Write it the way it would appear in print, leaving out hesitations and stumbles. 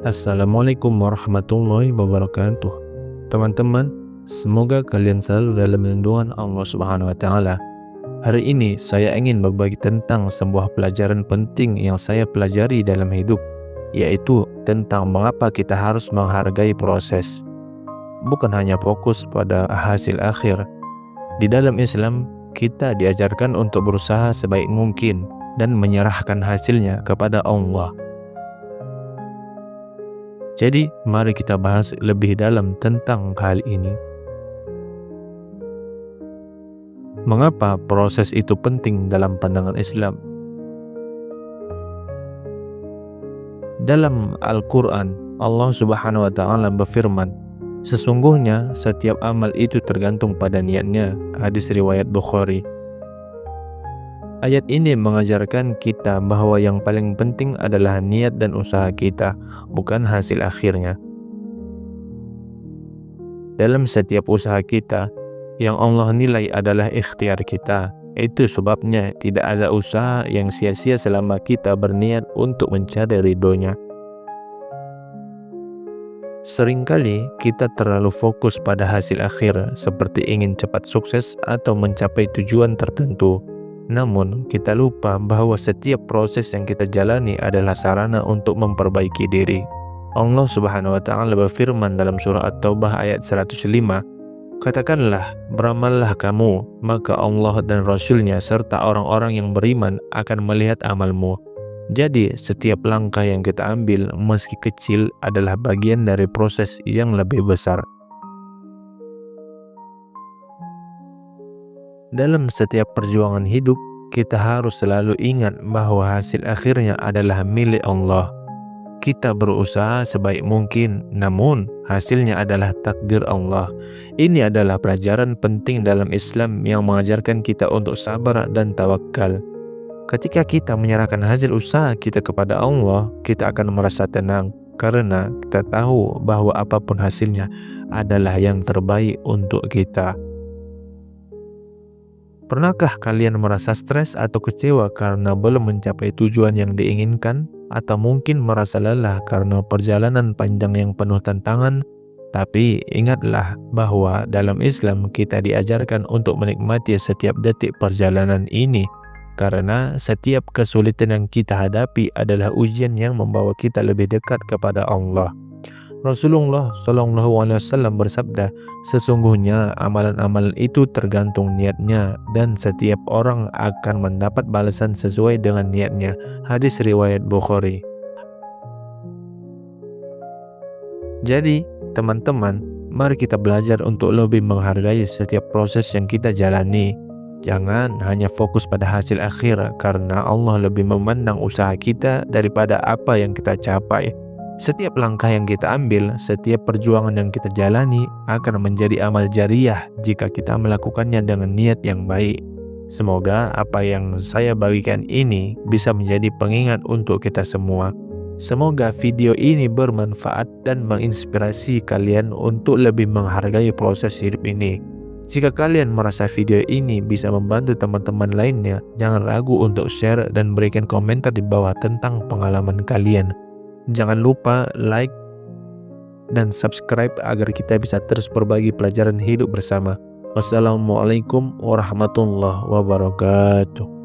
Assalamualaikum warahmatullahi wabarakatuh. Teman-teman, semoga kalian selalu dalam lindungan Allah Subhanahu wa taala. Hari ini saya ingin berbagi tentang sebuah pelajaran penting yang saya pelajari dalam hidup, yaitu tentang mengapa kita harus menghargai proses. Bukan hanya fokus pada hasil akhir. Di dalam Islam, kita diajarkan untuk berusaha sebaik mungkin dan menyerahkan hasilnya kepada Allah. Jadi, mari kita bahas lebih dalam tentang hal ini. Mengapa proses itu penting dalam pandangan Islam? Dalam Al-Quran, Allah Subhanahu wa Ta'ala berfirman, "Sesungguhnya setiap amal itu tergantung pada niatnya." Hadis riwayat Bukhari. Ayat ini mengajarkan kita bahwa yang paling penting adalah niat dan usaha kita, bukan hasil akhirnya. Dalam setiap usaha kita, yang Allah nilai adalah ikhtiar kita. Itu sebabnya tidak ada usaha yang sia-sia selama kita berniat untuk mencari ridhonya. Seringkali kita terlalu fokus pada hasil akhir, seperti ingin cepat sukses atau mencapai tujuan tertentu. Namun, kita lupa bahwa setiap proses yang kita jalani adalah sarana untuk memperbaiki diri. Allah Subhanahu wa Ta'ala berfirman dalam surah At-Taubah ayat 105, "Katakanlah, beramallah kamu, maka Allah dan Rasul-Nya serta orang-orang yang beriman akan melihat amalmu." Jadi, setiap langkah yang kita ambil, meski kecil, adalah bagian dari proses yang lebih besar. Dalam setiap perjuangan hidup, kita harus selalu ingat bahwa hasil akhirnya adalah milik Allah. Kita berusaha sebaik mungkin, namun hasilnya adalah takdir Allah. Ini adalah pelajaran penting dalam Islam yang mengajarkan kita untuk sabar dan tawakal. Ketika kita menyerahkan hasil usaha kita kepada Allah, kita akan merasa tenang karena kita tahu bahwa apapun hasilnya adalah yang terbaik untuk kita. Pernahkah kalian merasa stres atau kecewa karena belum mencapai tujuan yang diinginkan? Atau mungkin merasa lelah karena perjalanan panjang yang penuh tantangan? Tapi ingatlah bahwa dalam Islam kita diajarkan untuk menikmati setiap detik perjalanan ini. Karena setiap kesulitan yang kita hadapi adalah ujian yang membawa kita lebih dekat kepada Allah. Rasulullah SAW bersabda, "Sesungguhnya amalan-amalan itu tergantung niatnya dan setiap orang akan mendapat balasan sesuai dengan niatnya." Hadis riwayat Bukhari. Jadi, teman-teman, mari kita belajar untuk lebih menghargai setiap proses yang kita jalani. Jangan hanya fokus pada hasil akhir, karena Allah lebih memandang usaha kita daripada apa yang kita capai. Setiap langkah yang kita ambil, setiap perjuangan yang kita jalani akan menjadi amal jariah jika kita melakukannya dengan niat yang baik. Semoga apa yang saya bagikan ini bisa menjadi pengingat untuk kita semua. Semoga video ini bermanfaat dan menginspirasi kalian untuk lebih menghargai proses hidup ini. Jika kalian merasa video ini bisa membantu teman-teman lainnya, jangan ragu untuk share dan berikan komentar di bawah tentang pengalaman kalian. Jangan lupa like dan subscribe agar kita bisa terus berbagi pelajaran hidup bersama. Wassalamualaikum warahmatullahi wabarakatuh.